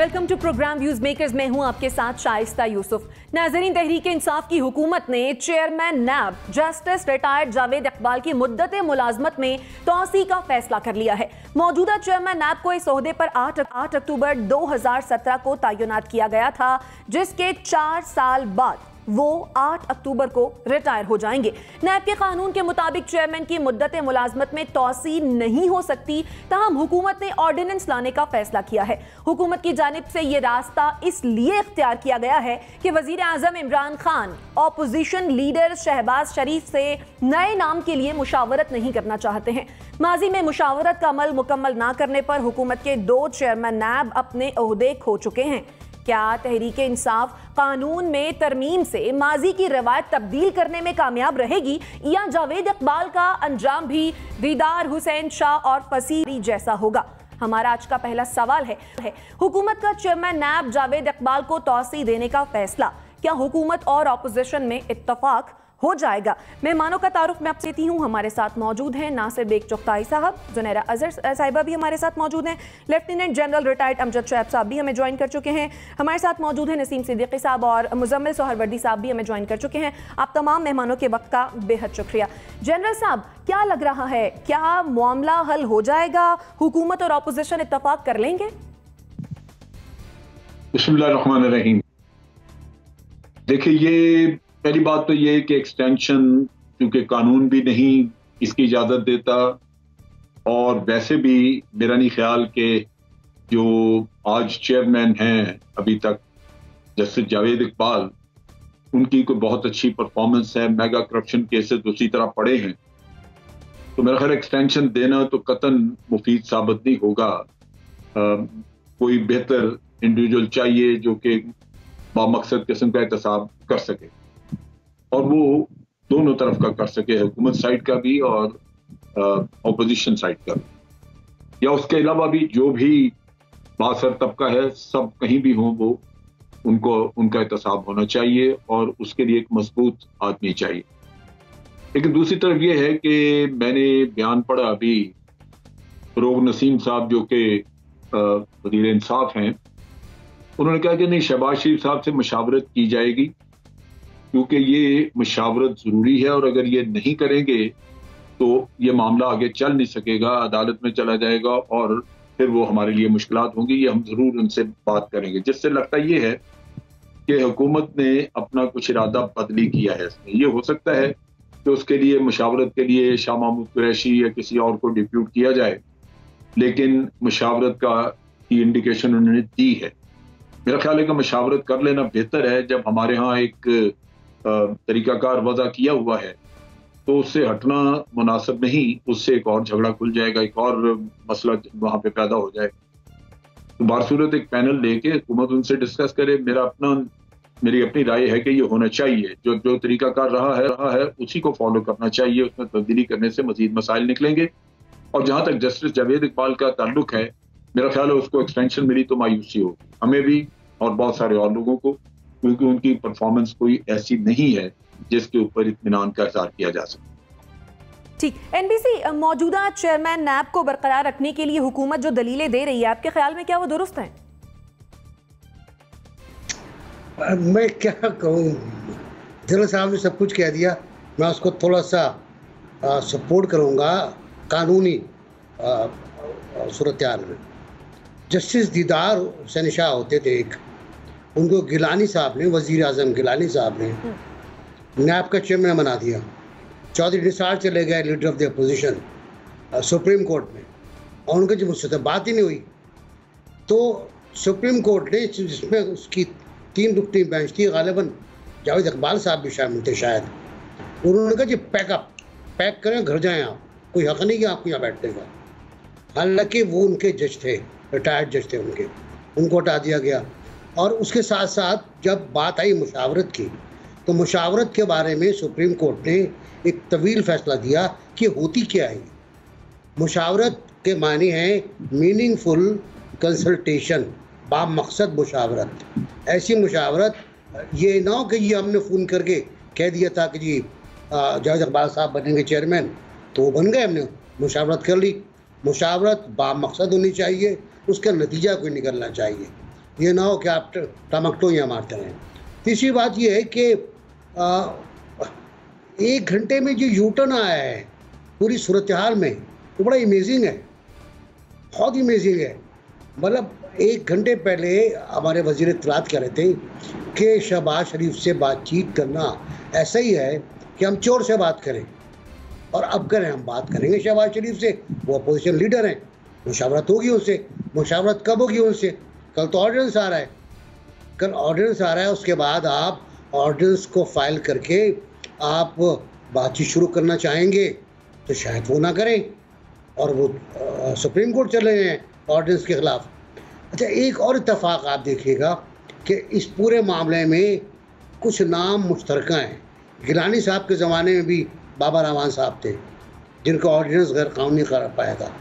Welcome to program views makers. मैं हूं आपके साथ शाइस्ता यूसुफ। नाज़रीन, तहरीक इंसाफ की हुकूमत ने चेयरमैन नैब जस्टिस रिटायर्ड जावेद इकबाल की मुद्दत मुलाजमत में तौसी का फैसला कर लिया है। मौजूदा चेयरमैन नैब को इस ओहदे पर 8 अक्टूबर 2017 को तैनात किया गया था, जिसके 4 साल बाद वो 8 अक्टूबर को रिटायर हो जाएंगे। नैब के कानून के मुताबिक चेयरमैन की मुद्दत मुलाजमत में तौसी नहीं हो सकती, ताहम हुकूमत ने ऑर्डिनेंस लाने का फैसला किया है। हुकूमत की जानिब से यह रास्ता इसलिए इख्तियार किया गया है कि वजीर आजम इमरान खान ऑपोजिशन लीडर शहबाज शरीफ से नए नाम के लिए मुशावरत नहीं करना चाहते हैं। माजी में मुशावरत का अमल मुकम्मल ना करने पर हुकूमत के 2 चेयरमैन नैब अपने ओहदे खो चुके हैं। क्या तहरीक इंसाफ कानून में तरमीम से माजी की रवायत तब्दील करने में कामयाब रहेगी, या जावेद इकबाल का अंजाम भी दीदार हुसैन शाह और फसीरी जैसा होगा? हमारा आज का पहला सवाल है हुकूमत का चेयरमैन नैब जावेद इकबाल को तौसी देने का फैसला, क्या हुकूमत और ऑपोजिशन में इत्तफाक हो जाएगा? मेहमानों का तारुफ मैं आपसे देती हूँ। हमारे साथ मौजूद हैं नासिर बेग चुगताई साहब, जुनैरा अजहर साहिबा भी हमारे साथ मौजूद हैं, lieutenant general retired Amjad Shoaib साहब भी हमें ज्वाइन कर चुके हैं, हमारे साथ मौजूद हैं नसीम सिद्दीकी साहब और मुजम्मिल सोहरवर्दी साहब भी हमें ज्वाइन कर चुके हैं। आप तमाम मेहमानों के वक्त का बेहद शुक्रिया। जनरल साहब, क्या लग रहा है, क्या मामला हल हो जाएगा? हुकूमत और अपोजिशन इत्तफाक कर लेंगे? बिस्मिल्लाहिर्रहमानिर्रहीम। देखिए, ये पहली बात तो ये कि एक्सटेंशन, क्योंकि कानून भी नहीं इसकी इजाज़त देता, और वैसे भी मेरा नहीं ख्याल कि जो आज चेयरमैन हैं अभी तक जस्टिस जावेद इकबाल, उनकी कोई बहुत अच्छी परफॉर्मेंस है। मेगा करप्शन केसेस दूसरी तरह पड़े हैं, तो मेरा ख्याल एक्सटेंशन देना तो कतन मुफीद साबित नहीं होगा। कोई बेहतर इंडिविजुअल चाहिए जो कि बामकसद किस्म का एहतसाब कर सके, और वो दोनों तरफ का कर सके, हुकूमत साइड का भी और ऑपोजिशन साइड का भी, या उसके अलावा भी जो भी बासर तबका है, सब कहीं भी हो, वो उनका एहतसाब होना चाहिए और उसके लिए एक मजबूत आदमी चाहिए। लेकिन दूसरी तरफ ये है कि मैंने बयान पढ़ा अभी, फरोग नसीम साहब जो कि वज़ीर इंसाफ हैं, उन्होंने कहा कि नहीं, शहबाज शरीफ साहब से मुशावरत की जाएगी, क्योंकि ये मुशावरत ज़रूरी है, और अगर ये नहीं करेंगे तो ये मामला आगे चल नहीं सकेगा, अदालत में चला जाएगा और फिर वो हमारे लिए मुश्किलात होंगी। ये हम ज़रूर उनसे बात करेंगे। जिससे लगता ये है कि हुकूमत ने अपना कुछ इरादा बदली किया है इसमें। ये हो सकता है कि उसके लिए मुशावरत के लिए शाह महमूद कुरैशी या किसी और को डिप्यूट किया जाए, लेकिन मुशावरत की इंडिकेशन उन्होंने दी है। मेरा ख्याल है कि मुशावरत कर लेना बेहतर है। जब हमारे यहाँ एक तरीकाकार वज़ा किया हुआ है, तो उससे हटना मुनासिब नहीं, उससे एक और झगड़ा खुल जाएगा, एक और मसला वहाँ पे पैदा हो जाएगा। तो बारसूरत एक पैनल लेके हुकूमत उनसे डिस्कस करे। मेरी अपनी राय है कि ये होना चाहिए। जो तरीकाकार रहा है उसी को फॉलो करना चाहिए। उसमें तब्दीली करने से मजीद मसाइल निकलेंगे। और जहाँ तक जस्टिस जावेद इकबाल का ताल्लुक है, मेरा ख्याल है उसको एक्सटेंशन मिली तो मायूसी होगी, हमें भी और बहुत सारे और लोगों को, क्योंकि उनकी परफॉर्मेंस कोई ऐसी नहीं है जिसके ऊपर इत्मीनान का इज़हार किया जा सके। ठीक, एनबीसी, मौजूदा चेयरमैन नैब को बरकरार रखने के लिए हुकूमत जो दलीलें दे रही है, आपके ख्याल में क्या वो दुरुस्त हैं? मैं क्या कहूँ, जनरल साहब ने सब कुछ कह दिया। मैं उसको थोड़ा सा सपोर्ट करूँगा कानूनी सूरत-ए-हाल में। जस्टिस दीदार हुसैन शाह होते थे एक, उनको गिलानी साहब ने, वज़ीर आज़म गिलानी साहब ने नैब का चेयरमैन बना दिया। चौधरी निसार चले गए, leader of the opposition, supreme court में, और उनके जो मुझसे बात ही नहीं हुई। तो सुप्रीम कोर्ट ने, जिसमें उसकी 3 रुकनी बेंच थी, गालिबन जावेद इकबाल साहब भी शामिल थे शायद, उन्होंने कहा जी पैक करें, घर जाएँ आप, कोई हक़ नहीं है आपको यहाँ बैठने का। हालांकि वो उनके जज थे, रिटायर्ड जज थे उनको हटा दिया गया। और उसके साथ साथ जब बात आई मुशावरत की, तो मुशावरत के बारे में सुप्रीम कोर्ट ने एक तवील फैसला दिया कि होती क्या है। मुशावरत के मानी है मीनिंगफुल कंसल्टेशन, बामकसद मुशावरत। ऐसी मुशावरत, ये ना हो कि ये हमने फ़ोन करके कह दिया था कि जी जावेद इकबाल साहब बनेंगे चेयरमैन, तो वो बन गए, हमने मुशावरत कर ली। मुशावरत बामकसद होनी चाहिए, उसका नतीजा कोई निकलना चाहिए। ये ना हो कि आप टमकटो यहाँ मारते रहें। तीसरी बात ये है कि 1 घंटे में जो यूटर्न आया है पूरी सूरत हाल में, तो बड़ा इमेजिंग है, बहुत इमेजिंग है। मतलब 1 घंटे पहले हमारे वज़ीर इत्तलात कह रहे थे कि शहबाज शरीफ से बातचीत करना ऐसा ही है कि हम चोर से बात करें, और अब करें हम बात करेंगे शहबाज शरीफ से, वो अपोजिशन लीडर हैं, मुशावरत होगी उनसे। मुशावरत कब होगी उनसे? कल तो ऑर्डिनेंस आ रहा है, कल ऑर्डिनेंस आ रहा है, उसके बाद आप ऑर्डिनेंस को फाइल करके आप बातचीत शुरू करना चाहेंगे तो शायद वो ना करें, और वो सुप्रीम कोर्ट चले गए हैं ऑर्डिनेंस के ख़िलाफ़। अच्छा, एक और इत्तेफाक आप देखिएगा कि इस पूरे मामले में कुछ नाम मुश्तरका हैं। गिलानी साहब के ज़माने में भी बाबा रावान साहब थे जिनका ऑर्डिनेंस गैर कानूनी करार पाया था,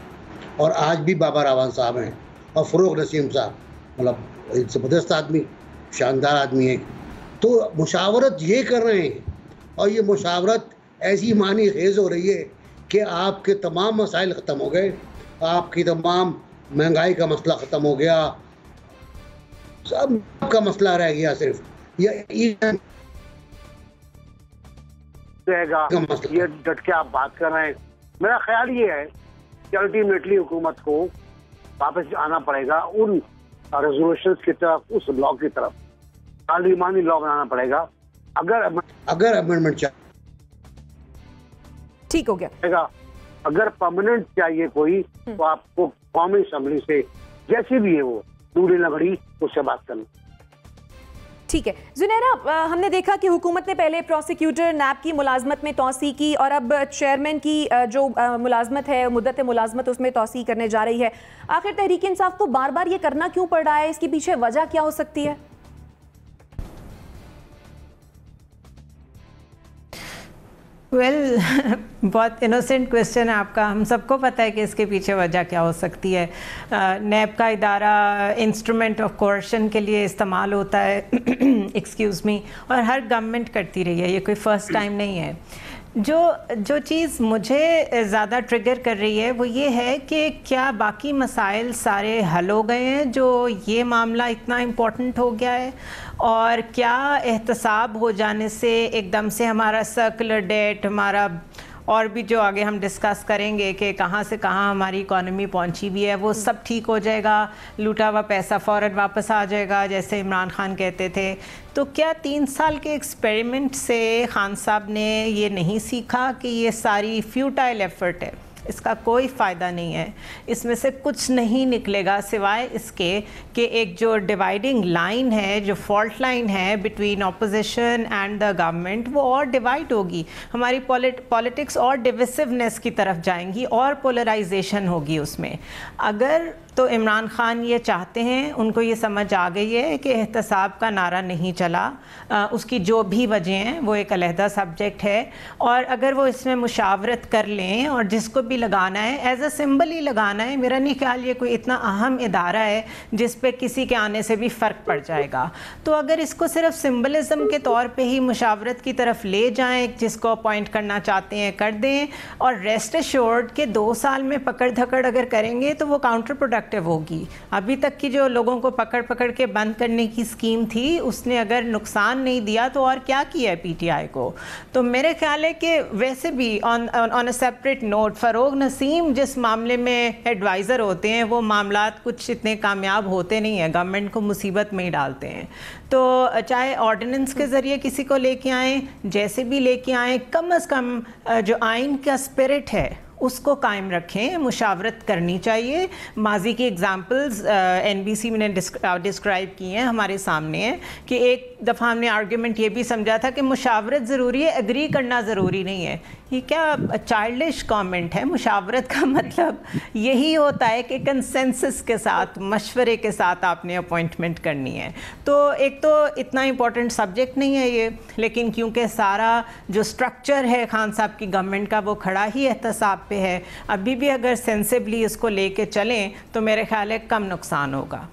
और आज भी बाबा रावान साहब हैं, और फ़रूक नसीम साहब, मतलब एक ज़बरदस्त आदमी, शानदार आदमी है। तो मुशावरत ये कर रहे हैं, और ये मुशावरत ऐसी मानी खेज़ हो रही है कि आपके तमाम मसाइल ख़त्म हो गए, आपकी तमाम महंगाई का मसला ख़त्म हो गया, सब का मसला रह गया सिर्फ ये रहेगा। ये डट के आप बात कर रहे हैं। मेरा ख्याल ये है कि अल्टीमेटली हुकूमत को वापस आना पड़ेगा उन रेजोल्यूशंस की तरफ, उस लॉ की तरफ, पार्लिमानी लॉ बनाना पड़ेगा। अगर अमेंडमेंट ठीक हो गया, अगर परमानेंट चाहिए कोई, तो आपको कौमी असम्बली से जैसे भी है वो दूरी लगड़ी उससे बात करना। ठीक है जुनैरा, हमने देखा कि हुकूमत ने पहले प्रोसिक्यूटर नैब की मुलाजमत में तौसी की, और अब चेयरमैन की जो मुलाजमत है, मुद्दत मुलाजमत, उसमें तौसी करने जा रही है। आखिर तहरीक इंसाफ को बार बार ये करना क्यों पड़ रहा है? इसके पीछे वजह क्या हो सकती है? बहुत इनोसेंट क्वेश्चन है आपका। हम सबको पता है कि इसके पीछे वजह क्या हो सकती है। नैब का इदारा इंस्ट्रूमेंट ऑफ कोर्शन के लिए इस्तेमाल होता है एक्सक्यूज़ मी, और हर गवर्नमेंट करती रही है, ये कोई फ़र्स्ट टाइम नहीं है। जो चीज़ मुझे ज़्यादा ट्रिगर कर रही है वो ये है कि क्या बाकी मसाइल सारे हल हो गए हैं जो ये मामला इतना इम्पोर्टेंट हो गया है, और क्या एहतसाब हो जाने से एकदम से हमारा सर्कुलर डेट, हमारा और भी जो आगे हम डिस्कस करेंगे कि कहाँ से कहाँ हमारी इकॉनमी पहुँची भी है, वो सब ठीक हो जाएगा, लूटा हुआ पैसा फ़ौरन वापस आ जाएगा जैसे इमरान खान कहते थे? तो क्या 3 साल के एक्सपेरिमेंट से खान साहब ने ये नहीं सीखा कि ये सारी फ्यूटाइल एफर्ट है, इसका कोई फ़ायदा नहीं है, इसमें से कुछ नहीं निकलेगा सिवाय इसके कि एक जो डिवाइडिंग लाइन है, जो फॉल्ट लाइन है between opposition and the government, वो और डिवाइड होगी, हमारी पॉलिटिक्स और डिविसिवनेस की तरफ जाएंगी और पोलराइजेशन होगी उसमें। अगर तो इमरान खान ये चाहते हैं, उनको ये समझ आ गई है कि एहतसाब का नारा नहीं चला, उसकी जो भी वजह हैं वो एक अलहदा सब्जेक्ट है, और अगर वो इसमें मुशावरत कर लें और जिसको भी लगाना है एज अ सिंबल ही लगाना है, मेरा नहीं ख्याल ये कोई इतना अहम इदारा है जिस पे किसी के आने से भी फ़र्क पड़ जाएगा। तो अगर इसको सिर्फ सिंबलिज़म के तौर पे ही मुशावरत की तरफ ले जाएं, जिसको अपॉइंट करना चाहते हैं कर दें, और रेस्ट एश्योर्ड के 2 साल में पकड़ धकड़ अगर करेंगे तो वो काउंटर प्रोडक्टिव होगी। अभी तक की जो लोगों को पकड़ पकड़ के बंद करने की स्कीम थी, उसने अगर नुकसान नहीं दिया तो और क्या किया है पीटीआई को? तो मेरे ख्याल है कि वैसे भी on a separate note, Farooq Naseem जिस मामले में एडवाइज़र होते हैं वो मामलात कुछ इतने कामयाब होते नहीं हैं, गवर्नमेंट को मुसीबत में ही डालते हैं। तो चाहे ऑर्डिनेंस के ज़रिए किसी को लेके आएँ, जैसे भी लेके आएँ, कम अज़ कम जो आइन का स्पिरिट है उसको कायम रखें, मुशावरत करनी चाहिए। माजी की एग्जांपल्स एनबीसी में डिस्क्राइब की हैं, हमारे सामने है कि एक दफ़ा हमने आर्ग्यूमेंट ये भी समझा था कि मुशावरत ज़रूरी है, एग्री करना ज़रूरी नहीं है। ये क्या चाइल्डिश कमेंट है? मुशावरत का मतलब यही होता है कि कंसेंसस के साथ, मशवरे के साथ आपने अपॉइंटमेंट करनी है। तो एक तो इतना इम्पोर्टेंट सब्जेक्ट नहीं है ये, लेकिन क्योंकि सारा जो स्ट्रक्चर है खान साहब की गवर्नमेंट का वो खड़ा ही एहतसाब पे है, अभी भी अगर सेंसिबली इसको लेके चलें तो मेरे ख्याल है कम नुकसान होगा।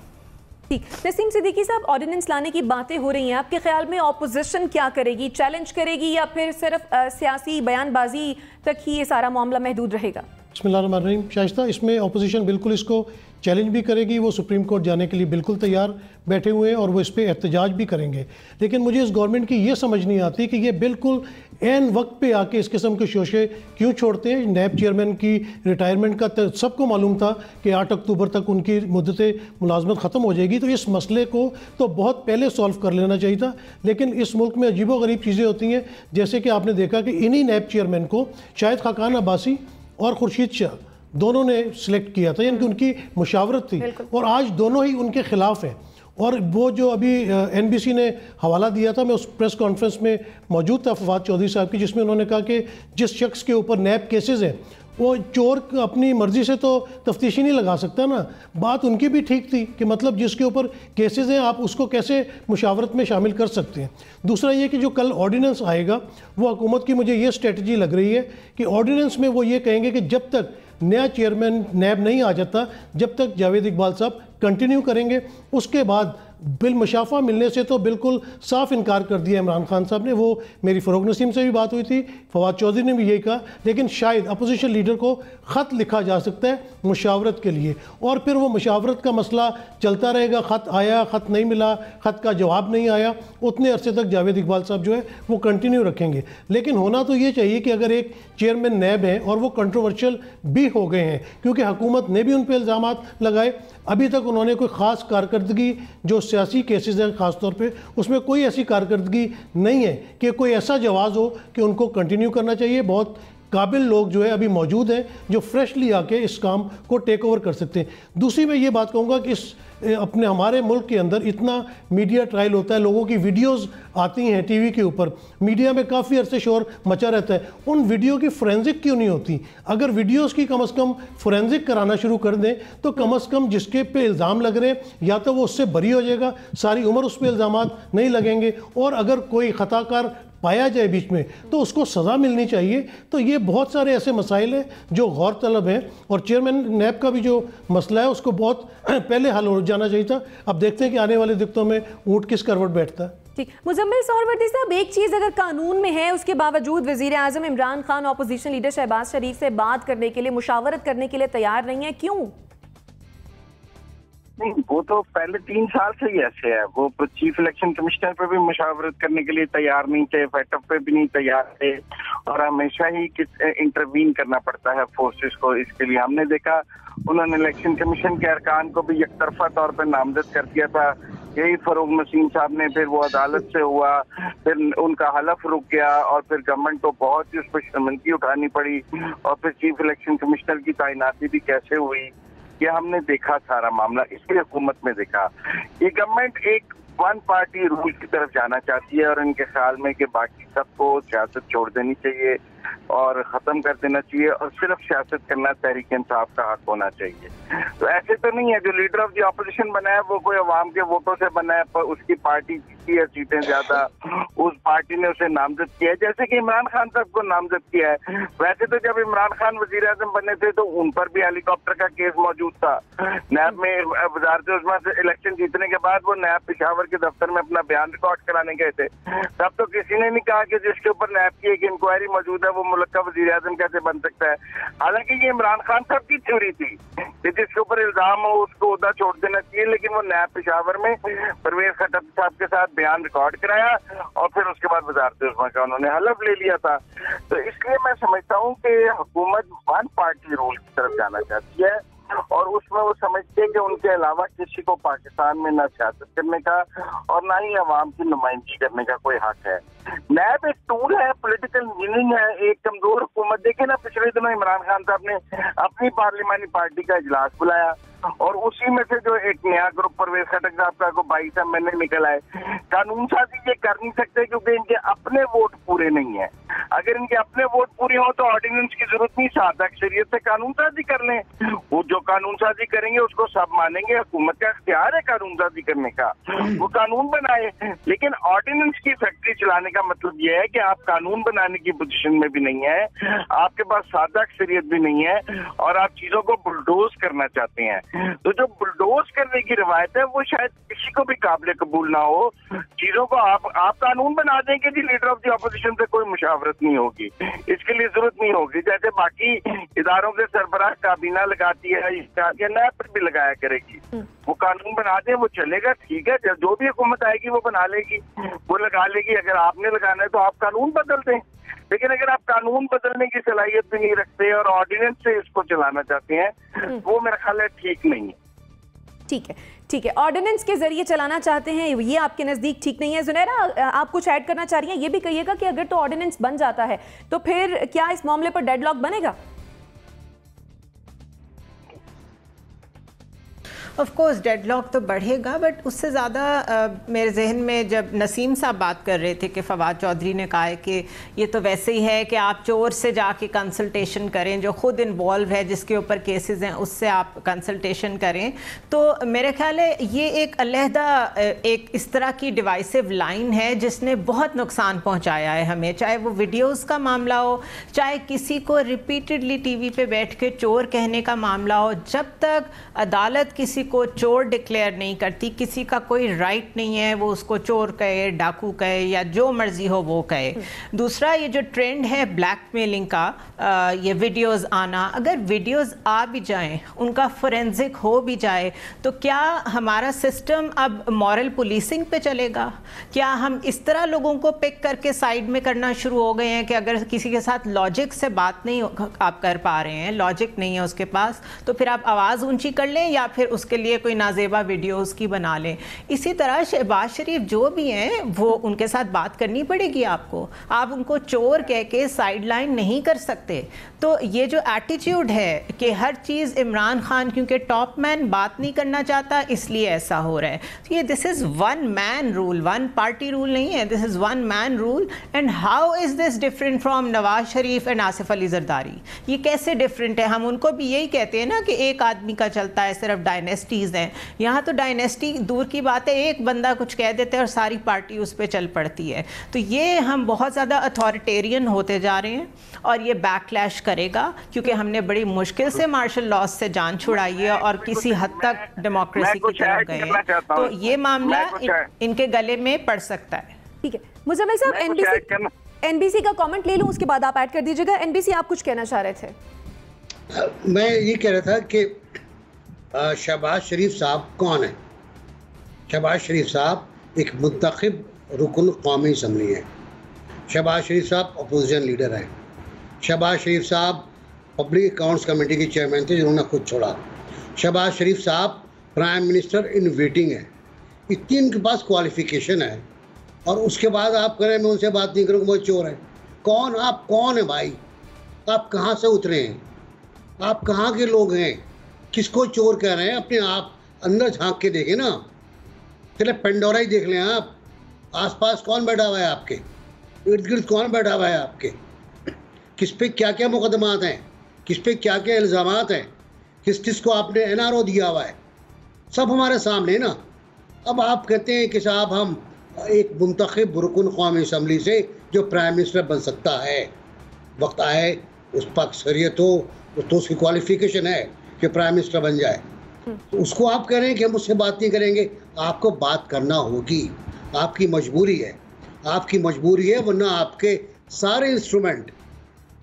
ठीक, नसीम सिद्दीकी साहब, ऑर्डिनेंस लाने की बातें हो रही हैं, आपके ख्याल में ऑपोजिशन क्या करेगी? चैलेंज करेगी या फिर सिर्फ सियासी बयानबाजी तक ही ये सारा मामला महदूद रहेगा? बिस्मिल्लाहिर्रहमानिर्रहीम। शाइस्ता, इसमें ऑपोजिशन बिल्कुल इसको चैलेंज भी करेगी, वो सुप्रीम कोर्ट जाने के लिए बिल्कुल तैयार बैठे हुए हैं और वो इस पर एहतजाज भी करेंगे। लेकिन मुझे इस गवर्नमेंट की ये समझ नहीं आती कि ये बिल्कुल एन वक्त पे आके इस किस्म के शोशे क्यों छोड़ते हैं। नैब चेयरमैन की रिटायरमेंट का सबको मालूम था कि 8 अक्टूबर तक उनकी मुद्दत मुलाजमत ख़त्म हो जाएगी, तो इस मसले को तो बहुत पहले सॉल्व कर लेना चाहिए था। लेकिन इस मुल्क में अजीबो गरीब चीज़ें होती हैं, जैसे कि आपने देखा कि इन्हीं नैब चेयरमैन को शायद खाकान अब्बासी और खुर्शीद शाह दोनों ने सिलेक्ट किया था, यानी कि उनकी मुशावरत थी, और आज दोनों ही उनके खिलाफ हैं। और वो जो अभी NBC ने हवाला दिया था, मैं उस प्रेस कॉन्फ्रेंस में मौजूद था फवाद चौधरी साहब की, जिसमें उन्होंने कहा कि जिस शख्स के ऊपर नैब केसेस हैं वो चोर अपनी मर्ज़ी से तो तफ्तीश ही नहीं लगा सकता ना। बात उनकी भी ठीक थी कि मतलब जिसके ऊपर केसेस हैं आप उसको कैसे मुशावरत में शामिल कर सकते हैं। दूसरा ये कि जो कल ऑर्डिनेंस आएगा वो हुकूमत की मुझे ये स्ट्रेटजी लग रही है कि ऑर्डिनेंस में वो ये कहेंगे कि जब तक नया चेयरमैन नैब नहीं आ जाता, जब तक जावेद इकबाल साहब कंटिन्यू करेंगे। उसके बाद बिल मुशाफा मिलने से तो बिल्कुल साफ इनकार कर दिया इमरान खान साहब ने। वो मेरी फ़रोग नसीम से भी बात हुई थी, फवाद चौधरी ने भी यही कहा, लेकिन शायद अपोजिशन लीडर को ख़त लिखा जा सकता है मुशावरत के लिए, और फिर वो मुशावरत का मसला चलता रहेगा। ख़त आया, ख़त नहीं मिला, ख़त का जवाब नहीं आया, उतने अरसे तक जावेद इकबाल साहब जो है वो कंटिन्यू रखेंगे। लेकिन होना तो ये चाहिए कि अगर एक चेयरमैन नैब है और वो कंट्रोवर्शियल भी हो गए हैं, क्योंकि हुकूमत ने भी उन पर इल्ज़ाम लगाए, अभी तक उन्होंने कोई ख़ास कारकर्दगी जो सियासी केसेस हैं ख़ास तौर पे उसमें कोई ऐसी कारकर्दगी नहीं है कि कोई ऐसा जवाज़ हो कि उनको कंटिन्यू करना चाहिए। बहुत काबिल लोग जो है अभी मौजूद हैं जो फ्रेशली आके इस काम को टेक ओवर कर सकते हैं। दूसरी मैं ये बात कहूँगा कि इस अपने हमारे मुल्क के अंदर इतना मीडिया ट्रायल होता है, लोगों की वीडियोस आती हैं टीवी के ऊपर, मीडिया में काफ़ी अरसे शोर मचा रहता है, उन वीडियो की फोरेंसिक क्यों नहीं होती? अगर वीडियोस की कम से कम फोरेंसिक कराना शुरू कर दें तो कम से कम जिसके पे इल्ज़ाम लग रहे हैं या तो वो उससे बरी हो जाएगा, सारी उम्र उस पर इल्ज़ाम नहीं लगेंगे, और अगर कोई ख़ताकार पाया जाए बीच में तो उसको सज़ा मिलनी चाहिए। तो ये बहुत सारे ऐसे मसाइल हैं जो गौर तलब हैं, और चेयरमैन नैब का भी जो मसला है उसको बहुत पहले हल हो जाना चाहिए था। अब देखते हैं कि आने वाले दिक्कतों में ऊँट किस करवट बैठता है। ठीक, मुजम्मिल सहरवर्दी साहब, एक चीज़ अगर कानून में है उसके बावजूद वज़ीर आज़म इमरान खान अपोजिशन लीडर शहबाज शरीफ से बात करने के लिए, मुशावरत करने के लिए तैयार नहीं है, क्यों? नहीं, वो तो पहले 3 साल से ही ऐसे है। वो चीफ इलेक्शन कमिश्नर पे भी मुशावरत करने के लिए तैयार नहीं थे, फैटअप पे भी नहीं तैयार थे, और हमेशा ही इंटरवीन करना पड़ता है फोर्सेस को। इसके लिए हमने देखा उन्होंने इलेक्शन कमीशन के अरकान को भी एकतरफा तौर पर नामजद कर दिया था। यही फरोग नसीम साहब ने, फिर वो अदालत से हुआ, फिर उनका हलफ रुक गया, और फिर गवर्नमेंट को बहुत ही उस पर शर्मिंदगी उठानी पड़ी, और फिर चीफ इलेक्शन कमिश्नर की तैनाती भी कैसे हुई, ये हमने देखा सारा मामला। इसलिए हुकूमत में देखा ये गवर्नमेंट एक वन पार्टी रूल की तरफ जाना चाहती है, और इनके ख्याल में कि बाकी सबको सियासत छोड़ देनी चाहिए और ख़त्म कर देना चाहिए, और सिर्फ सियासत करना तहरीक इंसाफ का हक होना चाहिए। तो ऐसे तो नहीं है, जो लीडर ऑफ द ऑपोजिशन बना है वो कोई अवाम के वोटों से बना है, पर उसकी पार्टी जीती है सीटें ज्यादा, उस पार्टी ने उसे नामजद किया है, जैसे कि इमरान खान साहब को नामजद किया है। वैसे तो जब इमरान खान वजीर आजम बने थे तो उन पर भी हेलीकॉप्टर का केस मौजूद था। नैब में वजारत उस्मा से इलेक्शन जीतने के बाद वो नैब पेशावर के दफ्तर में अपना बयान रिकॉर्ड कराने गए थे, तब तो किसी ने नहीं कहा कि जिसके ऊपर नैब की एक इंक्वायरी मौजूद है वो मुल्क का वजीर आजम कैसे बन सकता है। हालांकि ये इमरान खान साहब की थ्योरी थी कि जिसके ऊपर इल्जाम हो उसको ओहदा छोड़ देना चाहिए, लेकिन वो नैब पेशावर में परवेज खट्टर साहब के साथ बयान रिकॉर्ड कराया और फिर उसके बाद वजारत उस्मा का उन्होंने हलफ ले लिया था। तो इसलिए मैं समझता हूँ कि हुकूमत वन पार्टी रूल की तरफ जाना चाहती है, और उसमें वो समझते हैं कि उनके अलावा किसी को पाकिस्तान में ना सियासत करने का और ना ही अवाम की नुमाइंदगी करने का कोई हक है। नैब एक टूल है, पॉलिटिकल इंजीनियरिंग है, एक कमजोर हुकूमत। देखे ना, पिछले दिनों इमरान खान साहब ने अपनी पार्लिमानी पार्टी का इजलास बुलाया और उसी में से जो एक नया ग्रुप परवेज खट्टर साहब का को 22 महीने निकल आए। कानून साजी ये कर नहीं सकते क्योंकि इनके अपने वोट पूरे नहीं है। अगर इनके अपने वोट पूरे हो तो ऑर्डिनेंस की जरूरत नहीं, सादा अक्सरियत से कानून साजी कर लें। वो जो कानून साजी करेंगे उसको सब मानेंगे, हुकूमत का इख्तियार है कानून साजी करने का, वो कानून बनाए। लेकिन ऑर्डिनेंस की फैक्ट्री चलाने का मतलब यह है कि आप कानून बनाने की पोजीशन में भी नहीं है, आपके पास सादा अक्सरियत भी नहीं है, और आप चीजों को बुलडोज करना चाहते हैं। तो जो बुलडोज करने की रवायत है वो शायद किसी को भी काबिल कबूल ना हो। चीजों को आप कानून बना देंगे जी लीडर ऑफ द ऑपोजिशन से कोई मुशावरत मुशावरत नहीं होगी, इसके लिए जरूरत नहीं होगी। जैसे बाकी इदारों के सरबराह काबीना लगाती है, नैब पर भी लगाया करेगी। वो कानून बना दे, वो चलेगा, ठीक है। जब जो भी हुकूमत आएगी वो बना लेगी, वो लगा लेगी। अगर आपने लगाना है तो आप कानून बदल दें, लेकिन अगर आप कानून बदलने की सलाहियत भी नहीं रखते और ऑर्डिनेंस से इसको चलाना चाहते हैं, वो मेरा ख्याल है ठीक नहीं है। ठीक है, ठीक है, ऑर्डिनेंस के जरिए चलाना चाहते हैं, ये आपके नज़दीक ठीक नहीं है। जुनैरा, आप कुछ ऐड करना चाह रही हैं? ये भी कहिएगा कि अगर तो ऑर्डिनेंस बन जाता है तो फिर क्या इस मामले पर डेडलॉक बनेगा? ऑफ कोर्स डेडलॉक तो बढ़ेगा, बट उससे ज़्यादा मेरे जहन में जब नसीम साहब बात कर रहे थे कि फवाद चौधरी ने कहा है कि ये तो वैसे ही है कि आप चोर से जाके कंसल्टेशन करें, जो खुद इन्वॉल्व है, जिसके ऊपर केसेस हैं, उससे आप कंसल्टेशन करें, तो मेरे ख्याल है ये एक अलहदा एक इस तरह की डिवाइसिव लाइन है जिसने बहुत नुकसान पहुँचाया है हमें। चाहे वो वीडियोज़ का मामला हो, चाहे किसी को रिपीटेडली TV पे बैठ के चोर कहने का मामला हो, जब तक अदालत किसी को चोर डिक्लेयर नहीं करती, किसी का कोई राइट नहीं है वो उसको चोर कहे, डाकू कहे या जो मर्जी हो वो कहे। दूसरा, ये जो ट्रेंड है ब्लैकमेलिंग का, ये वीडियोस आना, अगर वीडियोस आ भी जाएं, उनका फोरेंसिक हो भी जाए, तो क्या हमारा सिस्टम अब मॉरल पुलिसिंग पे चलेगा? क्या हम इस तरह लोगों को पिक करके साइड में करना शुरू हो गए हैं कि अगर किसी के साथ लॉजिक से बात नहीं आप कर पा रहे हैं, लॉजिक नहीं है उसके पास, तो फिर आप आवाज़ ऊंची कर लें या फिर उसके लिए कोई नाजेबा वीडियोस की बना लें। इसी तरह शहबाज शरीफ जो भी हैं, वो उनके साथ बात करनी पड़ेगी आपको। आप उनको चोर कह के साइडलाइन नहीं कर सकते। तो ये जो एटीट्यूड है कि हर चीज़ इमरान खान क्योंकि टॉप मैन बात नहीं करना चाहता इसलिए ऐसा हो रहा है, तो ये this is one man rule, one party rule नहीं है, this is one man rule. And how is this different from Nawaz Sharif and Asif Ali Zardari? ये कैसे डिफरेंट है? हम उनको भी यही कहते हैं ना कि एक आदमी का चलता है, सिर्फ डायनेस्टीज़ हैं। यहाँ तो डायनेस्टी दूर की बात है, एक बंदा कुछ कह देते हैं और सारी पार्टी उस पर चल पड़ती है। तो ये हम बहुत ज़्यादा अथॉरिटेरियन होते जा रहे हैं और ये बैकलैश करेगा, क्योंकि हमने बड़ी मुश्किल से मार्शल लॉ से जान छुड़ाई है और किसी हद तक डेमोक्रेसी की तरफ गए हैं। तो ये मामला इनके गले में पड़ सकता है। ठीक है, मुजम्मिल साहब, एनबीसी का कमेंट ले लूँ, उसके बाद आप ऐड कर दीजिएगा। एनबीसी, आप कुछ कहना चाह रहे थे? मैं ये कह रहा था कि शहबाज शरीफ साहब कौन है? शहबाज शरीफ साहब एक मुंतखब रुकन कौमी असम्बली है। शहबाज शरीफ साहब अपोजिशन लीडर हैं। शहबाज शरीफ साहब पब्लिक अकाउंट्स कमेटी के चेयरमैन थे जिन्होंने खुद छोड़ा। शहबाज शरीफ साहब प्राइम मिनिस्टर इन वेटिंग है। इतनी इनके पास क्वालिफिकेशन है और उसके बाद आप करें मैं उनसे बात नहीं करूँगा वो चोर है। कौन आप, कौन है भाई? आप कहाँ से उतरे हैं? आप कहाँ के लोग हैं? किसको चोर कह रहे हैं? अपने आप अंदर झांक के देखें ना, चले पेंडोरा ही देख लें। आप आसपास कौन बैठा हुआ है आपके इर्द गिर्द? कौन बैठा हुआ है आपके? किस पे क्या क्या मुकदमात हैं, किस पे क्या क्या इल्ज़ामात हैं, किस किस को आपने NRO दिया हुआ है, सब हमारे सामने ना। अब आप कहते हैं कि साहब हम एक मुंतखब रुकन कौमी असम्बली से जो प्राइम मिनिस्टर बन सकता है, वक्त आए उस पर अक्सरियत हो तो उसकी क्वालिफिकेशन है कि प्राइम मिनिस्टर बन जाए, तो उसको आप कह रहे हैं कि हम उससे बात नहीं करेंगे। आपको बात करना होगी, आपकी मजबूरी है, आपकी मजबूरी है, वरना आपके सारे इंस्ट्रूमेंट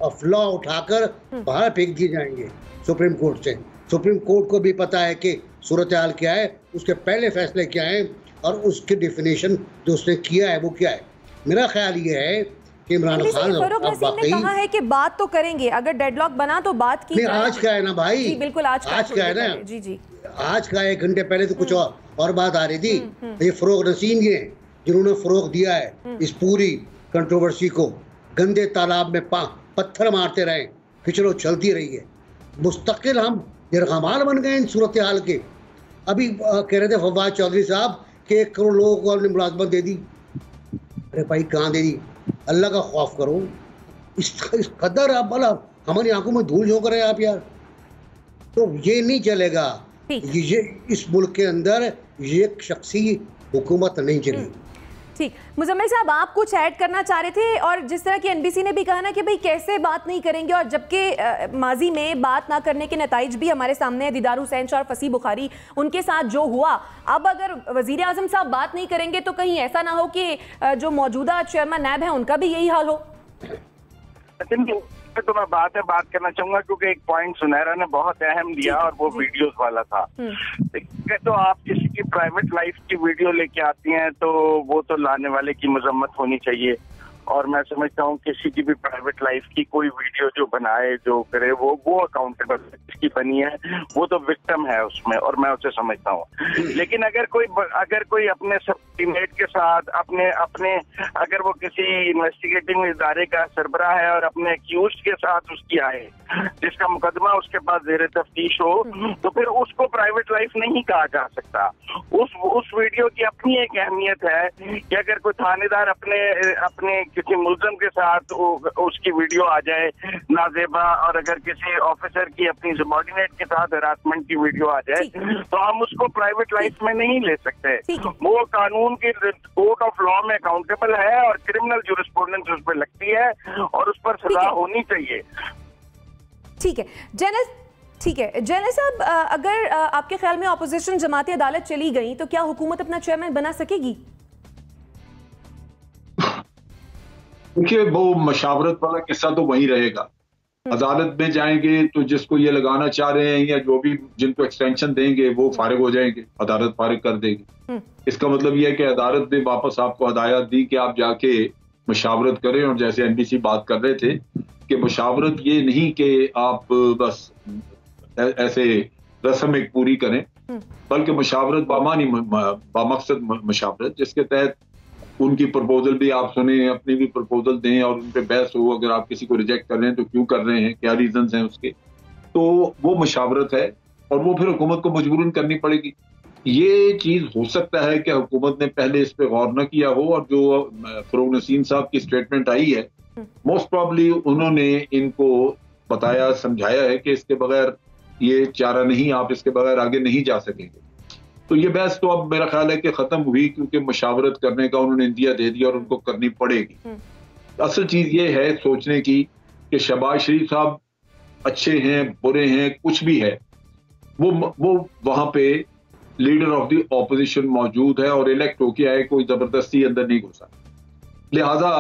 ऑफ लॉ उठाकर बाहर फेंक दिए जाएंगे सुप्रीम कोर्ट से। सुप्रीम कोर्ट को भी पता है कि सूरत हाल क्या है, उसके पहले फैसले क्या हैं और उसकी डेफिनेशन जो उसने किया है वो क्या है। मेरा ख्याल ये है कि इमरान खान ने कहा है कि बात तो करेंगे, अगर डेडलॉक बना तो बात की। आज का है ना भाई, बिल्कुल आज का है ना जी जी, आज का 1 घंटे पहले तो कुछ और बात आ रही थी। ये फरोग नसीम ये जिन्होंने फरोग दिया है इस पूरी कंट्रोवर्सी को, गंदे तालाब में पत्थर मारते रहे, फिचलो चलती रही है। मुस्तकिल हम यरगमाल बन गए इन सूरत हाल के। अभी कह रहे थे फवाद चौधरी साहब कि 1 करोड़ लोगों को आपने मुलाजमत दे दी। अरे भाई कहाँ दे दी? अल्लाह का खौफ करो। इस कदर आप भला हमारी आंखों में धूल झोंक रहे हैं आप यार। तो ये नहीं चलेगा, ये इस मुल्क के अंदर ये शख्सी हुकूमत नहीं चली। ठीक, मुजम्मिल साहब आप कुछ ऐड करना चाह रहे थे, और जिस तरह की एनबीसी ने भी कहा ना कि भाई कैसे बात नहीं करेंगे, और जबकि माजी में बात ना करने के नताइज भी हमारे सामने है। दीदार हुसैन शाह और फसी बुखारी, उनके साथ जो हुआ, अब अगर वजीर आजम साहब बात नहीं करेंगे तो कहीं ऐसा ना हो कि जो मौजूदा चेयरमैन नैब है उनका भी यही हाल हो। तो मैं बात करना चाहूंगा, क्योंकि एक पॉइंट सुनहरा ने बहुत अहम दिया और वो वीडियोस वाला था। तो आप किसी की प्राइवेट लाइफ की वीडियो लेके आती हैं तो वो तो लाने वाले की मजम्मत होनी चाहिए, और मैं समझता हूँ किसी की भी प्राइवेट लाइफ की कोई वीडियो जो बनाए जो करे वो अकाउंटेबल जिसकी बनी है वो तो विक्टिम है उसमें, और मैं उसे समझता हूँ। लेकिन अगर कोई अपने सबऑर्डिनेट के साथ अपने अगर वो किसी इन्वेस्टिगेटिंग इदारे का सरबराह है और अपने एक्यूज्ड के साथ उसकी आए जिसका मुकदमा उसके पास जेर तफ्तीश हो, तो फिर उसको प्राइवेट लाइफ नहीं कहा जा सकता। उस वीडियो की अपनी एक अहमियत है कि अगर कोई थानेदार अपने किसी मुलजम के साथ उसकी वीडियो आ जाए नाजेबा, और अगर किसी ऑफिसर की अपनी सबऑर्डिनेट के साथ हरासमेंट की वीडियो आ जाए तो हम उसको प्राइवेट लाइफ में नहीं ले सकते। वो कानून की कोर्ट ऑफ लॉ में अकाउंटेबल है और क्रिमिनल जूरिस्प्रूडेंस उस पर लगती है और उस पर सजा होनी चाहिए। ठीक है जैनस साहब, अगर आपके ख्याल में ऑपोजिशन जमाती अदालत चली गई तो क्या हुकूमत अपना चेयरमैन बना सकेगी? देखिए, वो मशावरत वाला किस्सा तो वही रहेगा। अदालत में जाएंगे तो जिसको ये लगाना चाह रहे हैं या जो भी जिनको एक्सटेंशन देंगे वो फारिग हो जाएंगे, अदालत फारिग कर देगी। इसका मतलब यह है कि अदालत ने वापस आपको हदायत दी कि आप जाके मशावरत करें, और जैसे एनबीसी बात कर रहे थे कि मशावरत ये नहीं कि आप बस ऐसे रस्म एक पूरी करें, बल्कि मशावरत बामकसद मशावरत जिसके तहत उनकी प्रपोजल भी आप सुने, अपनी भी प्रपोजल दें और उन पे बहस हो। अगर आप किसी को रिजेक्ट कर रहे हैं तो क्यों कर रहे हैं, क्या रीजंस हैं उसके, तो वो मशावरत है और वो फिर हुकूमत को मजबूरन करनी पड़ेगी। ये चीज हो सकता है कि हुकूमत ने पहले इस पे गौर न किया हो, और जो फरूक नसीम साहब की स्टेटमेंट आई है मोस्ट प्रॉब्ली उन्होंने इनको बताया समझाया है कि इसके बगैर ये चारा नहीं, आप इसके बगैर आगे नहीं जा सकेंगे। तो ये बहस तो अब मेरा ख्याल है कि खत्म हुई, क्योंकि मशावरत करने का उन्होंने इंदिया दे दिया और उनको करनी पड़ेगी। असल चीज ये है सोचने की कि शहबाज शरीफ साहब अच्छे हैं बुरे हैं कुछ भी है, वो वहां पे लीडर ऑफ द ऑपोजिशन मौजूद है और इलेक्ट होके आए, कोई जबरदस्ती अंदर नहीं घुसा। लिहाजा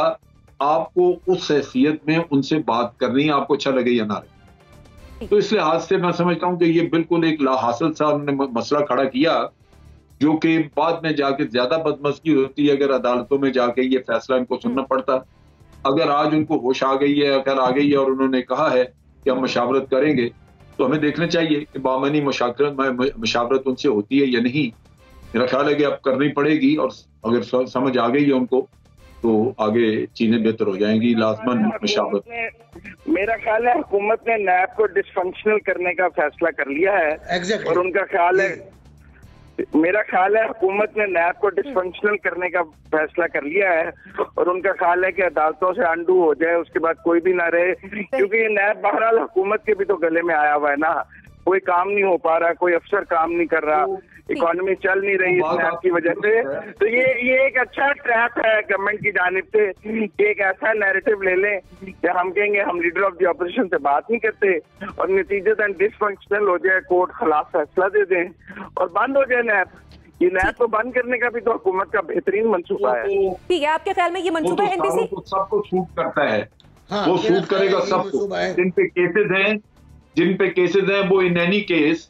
आपको उस हैसियत में उनसे बात करनी है, आपको अच्छा लगे या ना लगे। तो इस लिहाज से मैं समझता हूं कि ये बिल्कुल एक लाहासिल सा उन्होंने मसला खड़ा किया, जो कि बाद में जाके ज्यादा बदमज़गी होती है अगर अदालतों में जाके ये फैसला इनको सुनना पड़ता। अगर आज उनको होश आ गई है, अगर आ गई है और उन्होंने कहा है कि हम मशावरत करेंगे, तो हमें देखना चाहिए कि बामनी मशावरत उनसे होती है या नहीं। मेरा ख्याल है कि अब करनी पड़ेगी, और अगर समझ आ गई है उनको तो आगे चीजें बेहतर हो जाएंगी। लाजमन मशावरत, मेरा ख्याल है हुकूमत ने नैब को डिसफंक्शनल करने का फैसला कर लिया है। और उनका ख्याल है, मेरा ख्याल है हुकूमत ने नैब को डिसफंक्शनल करने का फैसला कर लिया है, और उनका ख्याल है कि अदालतों से अंडू हो जाए, उसके बाद कोई भी ना रहे, क्योंकि ये नैब बहरहाल हुकूमत के भी तो गले में आया हुआ है ना। कोई काम नहीं हो पा रहा, कोई अफसर काम नहीं कर रहा, इकोनॉमी चल नहीं रही इस नैब की वजह से। तो ये एक अच्छा ट्रैप है गवर्नमेंट की जानिब से कि एक ऐसा नैरेटिव ले लें कि हम कहेंगे हम लीडर ऑफ द ऑपोजिशन से बात नहीं करते, और नतीजतन डिसफंक्शनल हो जाए, कोर्ट खिलाफ फैसला दे दें और बंद हो जाए नैब। ये नैब को बंद करने का भी तो हुकूमत का बेहतरीन मंसूबा है। ठीक है, आपके ख्याल में ये मंसूबा एनबीसी सबको सूट करता है? वो सूट करेगा सबको। जिन पे केसेस हैं वो इन एनी केस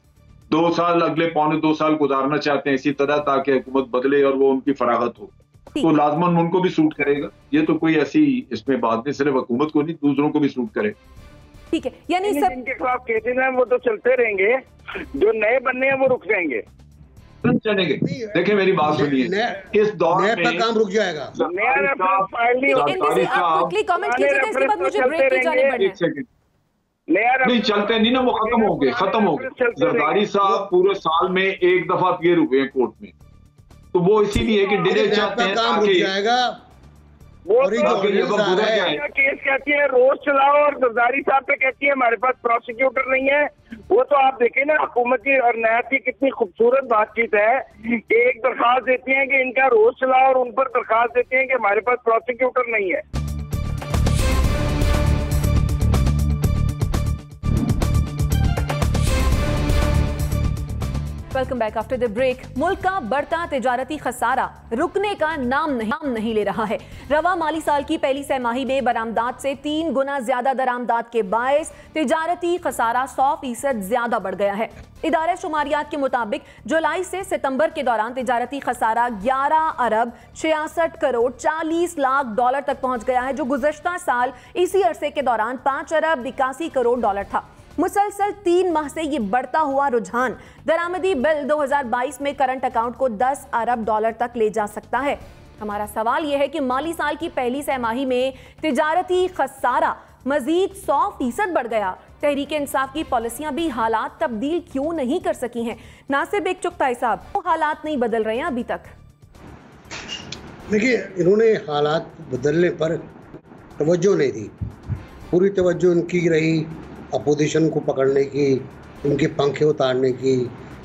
2 साल, अगले 2.25 साल गुजारना चाहते हैं इसी तरह, ताकि हुकूमत बदले और वो उनकी फरागत हो, तो लाजमन उनको भी सूट करेगा। ये तो कोई ऐसी इसमें बात नहीं, सिर्फ हुकूमत को नहीं दूसरों को भी सूट करे। ठीक है, यानी सब जिनके खिलाफ केसेस हैं वो तो चलते रहेंगे, जो नए बनने हैं वो रुक जाएंगे। चलेंगे। देखिए मेरी बात सुनिए, इस दौर में काम रुक जाएगा। नहीं चलते नहीं ना, वो खत्म हो गए। जरदारी साहब पूरे साल में एक दफा फिर हुए कोर्ट में, तो वो इसीलिए कि डिले चाहते हैं काम रुक जाएगा। वो केस कहती है रोज चलाओ, और जरदारी साहब पे कहती है हमारे पास प्रोसिक्यूटर नहीं है। वो तो आप देखें ना, हुकूमत की और नैब की कितनी खूबसूरत बातचीत है। एक दरखास्त देती है कि इनका रोज चलाओ, और उन पर दरखास्त देती है कि हमारे पास प्रोसिक्यूटर नहीं है। Welcome back after the break. मुल्क का बढ़ता तिजारती खसारा रुकने का नाम नहीं ले रहा है। रवा माली साल की पहली सहमाही में बरामदात से 3 गुना ज्यादा दरामदात के बायस तिजारती खसारा 100% ज्यादा बढ़ गया है। इदारे शुमारियात के मुताबिक जुलाई से सितंबर के दौरान तिजारती खसारा 11 अरब 66 करोड़ 40 लाख डॉलर तक पहुंच गया है, जो गुज़श्ता साल इसी अरसे के दौरान 5 अरब 81 करोड़ डॉलर था। मुसलसल 3 माह से ये बढ़ता हुआ रुझान दरामदी बिल 2022 में करंट अकाउंट को 10 अरब डॉलर तक ले जा सकता है। हमारा सवाल यह है कि माली साल की पहली सहमाही में तिजारती खसारा मजीद 100% बढ़ गया। तहरीक इंसाफ की पॉलिसियां भी हालात तब्दील क्यों नहीं कर सकी हैं? नासिब एक चुगताई साहब, वो हालात नहीं बदल रहे हैं अभी तक। देखिए, इन्होंने हालात बदलने पर तवज्जो नहीं दी। पूरी तवज्जो इनकी रही अपोजिशन को पकड़ने की, उनके पंखे उतारने की,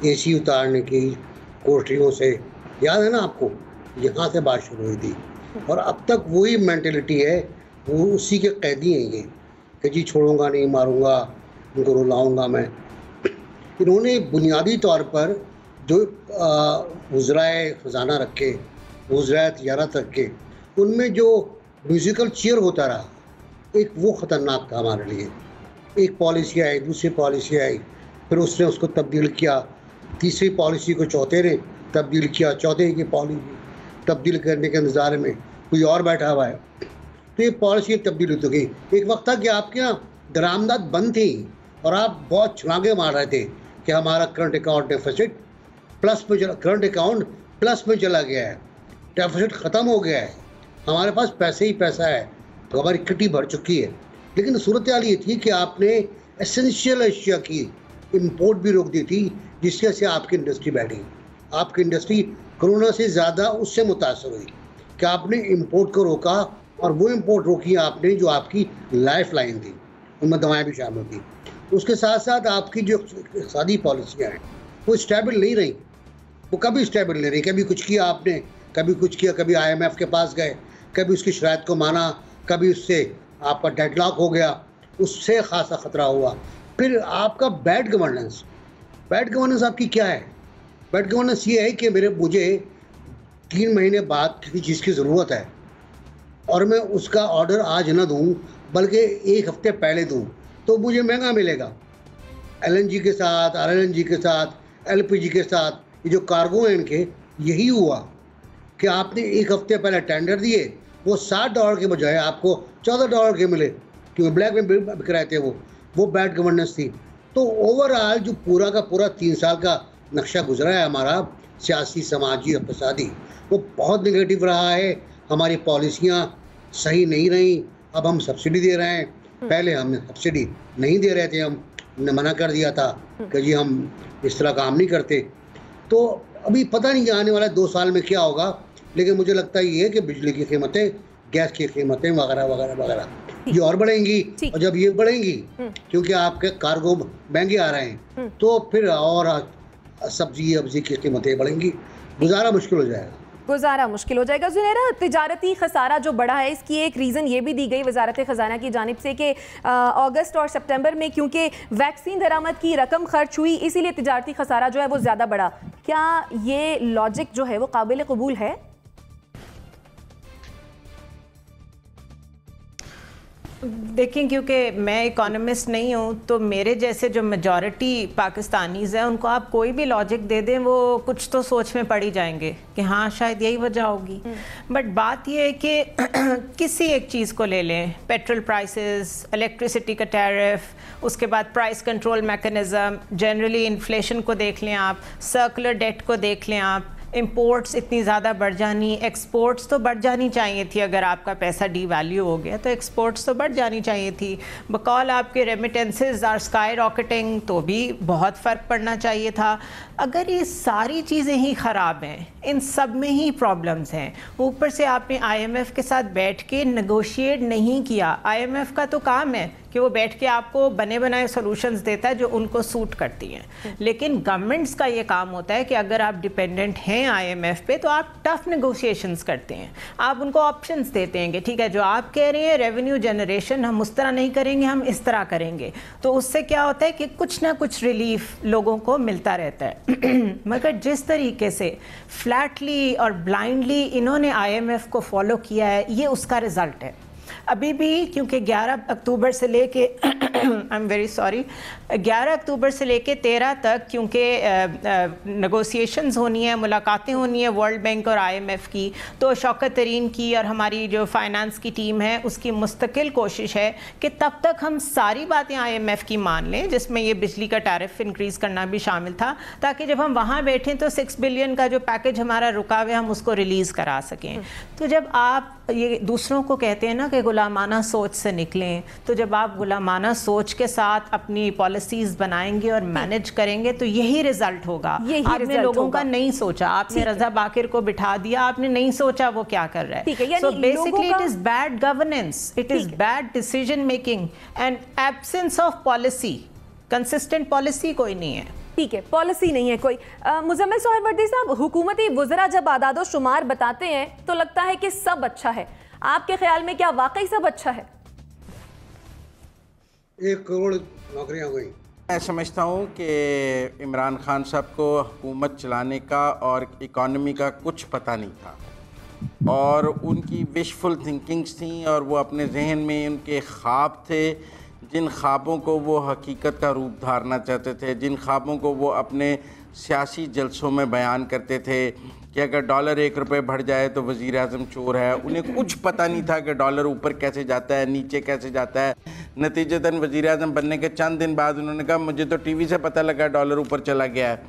एसी उतारने की कोठरियों से। याद है ना आपको, यहाँ से बात शुरू हुई थी और अब तक वही मेंटेलिटी है, वो उसी के कैदी हैं ये कि जी छोड़ूंगा नहीं, मारूंगा, उनको रुलाऊंगा मैं। इन्होंने बुनियादी तौर पर जो वज़राए ख़जाना रखे, वज़राए तिजारत रखे, उनमें जो म्यूज़िकल चेयर होता रहा, एक वो ख़तरनाक था हमारे लिए। एक पॉलिसी आई, दूसरी पॉलिसी आई, फिर उसने उसको तब्दील किया, तीसरी पॉलिसी को चौथे ने तब्दील किया, चौथे की पॉलिसी तब्दील करने के इंतज़ार में कोई और बैठा हुआ है। तो ये पॉलिसी तब्दील होती गई। एक वक्त था कि आपके यहाँ दरामदात बंद थी और आप बहुत छलांगे मार रहे थे कि हमारा करंट अकाउंट डेफिसिट प्लस में चला, करंट अकाउंट प्लस में चला गया है, डेफिसिट ख़त्म हो गया है, हमारे पास पैसे ही पैसा है, तो हमारी किटी भर चुकी है। लेकिन सूरत हाल ये थी कि आपने एसेंशियल अशिया की इंपोर्ट भी रोक दी थी, जिसकी वजह से आपकी इंडस्ट्री बैठी। आपकी इंडस्ट्री कोरोना से ज़्यादा उससे मुतासर हुई कि आपने इंपोर्ट को रोका, और वो इंपोर्ट रोकी आपने जो आपकी लाइफ लाइन थी, उनमें दवाएँ भी शामिल थी। उसके साथ साथ आपकी जो इक़्तिसादी पॉलिसियाँ हैं वो स्टेबल नहीं रही, वो कभी स्टेबल नहीं रही। कभी कुछ किया आपने, कभी कुछ किया, कभी IMF के पास गए, कभी उसकी शराइत को माना, कभी उससे आपका डेडलॉक हो गया, उससे खासा ख़तरा हुआ। फिर आपका बैड गवर्नेंस आपकी क्या है? बैड गवर्नेंस ये है कि मुझे 3 महीने बाद किसी चीज़ की ज़रूरत है और मैं उसका ऑर्डर आज ना दूँ बल्कि 1 हफ्ते पहले दूँ, तो मुझे महंगा मिलेगा। LNG के साथ, RLNG के साथ, LPG के साथ, ये जो कार्गो हैं इनके, यही हुआ कि आपने 1 हफ्ते पहले टेंडर दिए, वो $60 के बजाय आपको $14 के मिले, क्योंकि ब्लैक में बिक रहे थे। वो बैड गवर्नेंस थी। तो ओवरऑल जो पूरा का पूरा 3 साल का नक्शा गुजरा है हमारा सियासी, समाजी, इक़्तिसादी, वो बहुत नेगेटिव रहा है। हमारी पॉलिसियाँ सही नहीं रही। अब हम सब्सिडी दे रहे हैं, पहले हम सब्सिडी नहीं दे रहे थे, हमने मना कर दिया था कि जी हम इस तरह काम नहीं करते। तो अभी पता नहीं आने वाला 2 साल में क्या होगा, लेकिन मुझे लगता है ये है कि बिजली की कीमतें, गैस की कीमतें वगैरह वगैरह वगैरह ये और बढ़ेंगी, और जब ये बढ़ेंगी क्योंकि आपके कार्गो महंगे आ रहे हैं, तो फिर और सब्जी की कीमतें बढ़ेंगी, गुजारा मुश्किल हो जाएगा। ज़ुनैरा, तिजारती खसारा जो बढ़ा है, इसकी एक रीज़न ये भी दी गई वजारत ख़जाना की जानिब से कि अगस्त और सितंबर में क्योंकि वैक्सीन दरामद की रकम खर्च हुई, इसीलिए तिजारती खसारा जो है वो ज़्यादा बढ़ा। क्या ये लॉजिक जो है वो काबिल कबूल है? देखें, क्योंकि मैं इकोनॉमिस्ट नहीं हूँ, तो मेरे जैसे जो मेजॉरिटी पाकिस्तानीज़ हैं उनको आप कोई भी लॉजिक दे दें, वो कुछ तो सोच में पड़ ही जाएंगे कि हाँ शायद यही वजह होगी। बट बात यह है कि किसी एक चीज़ को ले लें, पेट्रोल प्राइसेस, इलेक्ट्रिसिटी का टैरिफ, उसके बाद price control mechanism, generally inflation को देख लें आप, सर्कुलर डेट को देख लें आप, इंपोर्ट्स इतनी ज़्यादा बढ़ जानी, एक्सपोर्ट्स तो बढ़ जानी चाहिए थी। अगर आपका पैसा डीवैल्यू हो गया तो एक्सपोर्ट्स तो बढ़ जानी चाहिए थी। बकौल आपके रेमिटेंसेस आर स्काई रॉकेटिंग, तो भी बहुत फ़र्क पड़ना चाहिए था। अगर ये सारी चीज़ें ही ख़राब हैं, इन सब में ही प्रॉब्लम्स हैं, ऊपर से आपने IMF के साथ बैठ के नेगोशिएट नहीं किया। IMF का तो काम है कि वो बैठ के आपको बने बनाए सॉल्यूशंस देता है जो उनको सूट करती हैं। लेकिन गवर्नमेंट्स का ये काम होता है कि अगर आप डिपेंडेंट हैं IMF पे तो आप टफ नेगोशिएशंस करते हैं, आप उनको ऑप्शंस देते हैं कि ठीक है जो आप कह रहे हैं रेवेन्यू जनरेशन हम उस तरह नहीं करेंगे, हम इस तरह करेंगे। तो उससे क्या होता है कि कुछ ना कुछ रिलीफ लोगों को मिलता रहता है। मगर जिस तरीके से फ्लैटली और ब्लाइंडली इन्होंने IMF को फॉलो किया है, ये उसका रिजल्ट है। अभी भी क्योंकि 11 अक्टूबर से लेके आई एम वेरी सॉरी 11 अक्टूबर से लेके 13 तक क्योंकि नेगोशिएशंस होनी है, मुलाकातें होनी है वर्ल्ड बैंक और IMF की, तो शौकत तरीन की और हमारी जो फाइनेंस की टीम है उसकी मुस्तकिल कोशिश है कि तब तक हम सारी बातें IMF की मान लें, जिसमें ये बिजली का टैरिफ इंक्रीज़ करना भी शामिल था, ताकि जब हम वहाँ बैठें तो 6 बिलियन का जो पैकेज हमारा रुका हुआ हम उसको रिलीज़ करा सकें। तो जब आप ये दूसरों को कहते हैं ना कि गुलामाना सोच से निकलें, तो जब आप गुलामाना सोच के साथ अपनी पॉलिसीज बनाएंगे और मैनेज करेंगे तो यही रिजल्ट होगा। आपने लोगों का नहीं सोचा, आपने रजा बाकिर को बिठा दिया, आपने नहीं सोचा वो क्या कर रहा है। So basically it is bad governance, it is bad decision making and absence of policy. Consistent policy कोई नहीं है। ठीक है, पॉलिसी नहीं है कोई। मुजम्मिल सोहरवर्दी साहब, हुकूमती वज़रा जब आदादो शुमार बताते हैं तो लगता है कि सब अच्छा है, आपके ख्याल में क्या वाकई सब अच्छा है? 1 करोड़ नौकरियां हुई। मैं समझता हूँ कि इमरान खान साहब को हुकूमत चलाने का और इकॉनमी का कुछ पता नहीं था और उनकी विशफुल थिंकिंग्स थी और वो अपने जहन में उनके ख्वाब थे, जिन ख्वाबों को वो हकीकत का रूप धारना चाहते थे, जिन ख्वाबों को वो अपने सियासी जलसों में बयान करते थे कि अगर डॉलर 1 रुपये बढ़ जाए तो वज़ीर आज़म चोर है। उन्हें कुछ पता नहीं था कि डॉलर ऊपर कैसे जाता है, नीचे कैसे जाता है। नतीजतन वज़ीर आज़म बनने के चंद दिन बाद उन्होंने कहा मुझे तो टीवी से पता लगा डॉलर ऊपर चला गया है,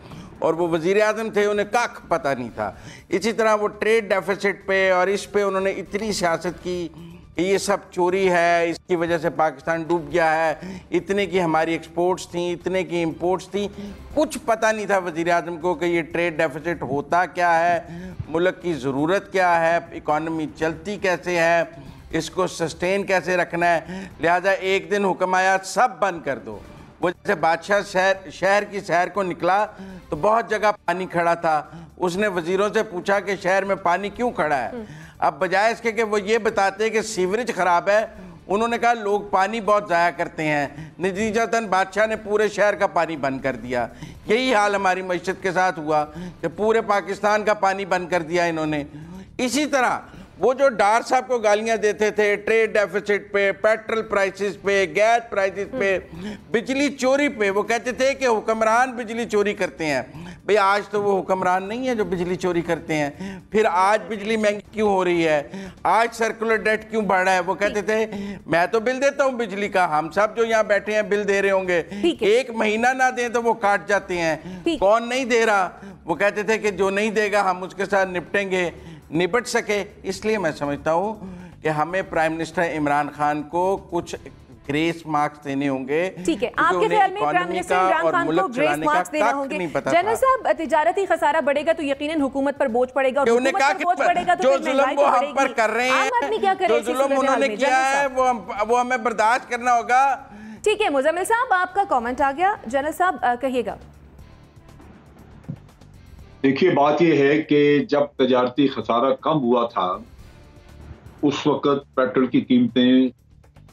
और वो वज़ीर आज़म थे, उन्हें कख पता नहीं था। इसी तरह वो ट्रेड डेफिसिट पे और इस पे उन्होंने इतनी सियासत की, ये सब चोरी है, इसकी वजह से पाकिस्तान डूब गया है, इतने की हमारी एक्सपोर्ट्स थी, इतने की इंपोर्ट्स थी। कुछ पता नहीं था वज़ीर आज़म को कि ये ट्रेड डेफिसिट होता क्या है, मुल्क की ज़रूरत क्या है, इकॉनमी चलती कैसे है, इसको सस्टेन कैसे रखना है। लिहाजा एक दिन हुक्म आया सब बंद कर दो। वो जैसे बादशाह शहर की सैर को निकला तो बहुत जगह पानी खड़ा था, उसने वज़ीरों से पूछा कि शहर में पानी क्यों खड़ा है। अब बजाय इसके कि वो ये बताते कि सीवरेज ख़राब है, उन्होंने कहा लोग पानी बहुत ज़ाया करते हैं। नतीजतन बादशाह ने पूरे शहर का पानी बंद कर दिया। यही हाल हमारी मईशत के साथ हुआ कि पूरे पाकिस्तान का पानी बंद कर दिया इन्होंने। इसी तरह वो जो डार साहब को गालियां देते थे ट्रेड डेफिसिट पे, पेट्रोल प्राइसेस पे, गैस प्राइसेस पे, बिजली चोरी पे, वो कहते थे कि हुक्मरान बिजली चोरी करते हैं। भाई आज तो वो हुक्मरान नहीं है जो बिजली चोरी करते हैं। फिर आज बिजली महंगी क्यों हो रही है, आज सर्कुलर डेट क्यों बढ़ रहा है। वो कहते थे मैं तो बिल देता हूँ बिजली का, हम सब जो यहाँ बैठे हैं बिल दे रहे होंगे, 1 महीना ना दें तो वो काट जाते हैं। कौन नहीं दे रहा, वो कहते थे कि जो नहीं देगा हम उसके साथ निपटेंगे, निपट सके। इसलिए मैं समझता हूँ कि हमें प्राइम मिनिस्टर इमरान खान को कुछ ग्रेस मार्क्स देने होंगे। ठीक है, आपके ख्याल में प्राइम मिनिस्टर इमरान खान को ग्रेस मार्क्स देने होंगे? जनरल साहब, तिजारती खसारा बढ़ेगा तो यकीनन हुकूमत पर बोझ पड़ेगा, और हुकूमत पर बोझ पड़ेगा तो फिर महंगाई तो बढ़ेगी। पर कर रहे हैं, आम आदमी क्या करे? जो जुल्म उन्होंने किया है वो हमें बर्दाश्त करना होगा। ठीक है, मुजम्मिल साहब आपका कमेंट आ गया, जनरल साहब कहिएगा। देखिए, बात यह है कि जब तजारती खसारा कम हुआ था उस वक्त पेट्रोल की कीमतें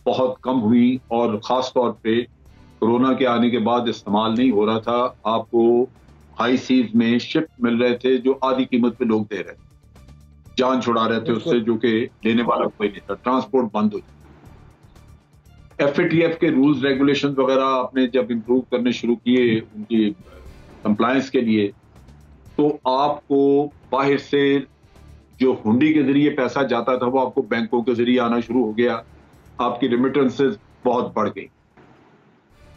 बहुत कम हुई और ख़ास तौर पे कोरोना के आने के बाद इस्तेमाल नहीं हो रहा था। आपको हाई सीज में शिप मिल रहे थे जो आधी कीमत पे लोग दे रहे थे, जान छुड़ा रहे थे उससे, जो कि लेने वाला कोई नहीं था। ट्रांसपोर्ट बंद हो गया। FATF के रूल्स रेगुलेशन वगैरह आपने जब इम्प्रूव करने शुरू किए उनकी कंप्लायंस के लिए, तो आपको बाहर से जो हुंडी के जरिए पैसा जाता था वो आपको बैंकों के जरिए आना शुरू हो गया। आपकी रेमिटेंसेस बहुत बढ़ गई।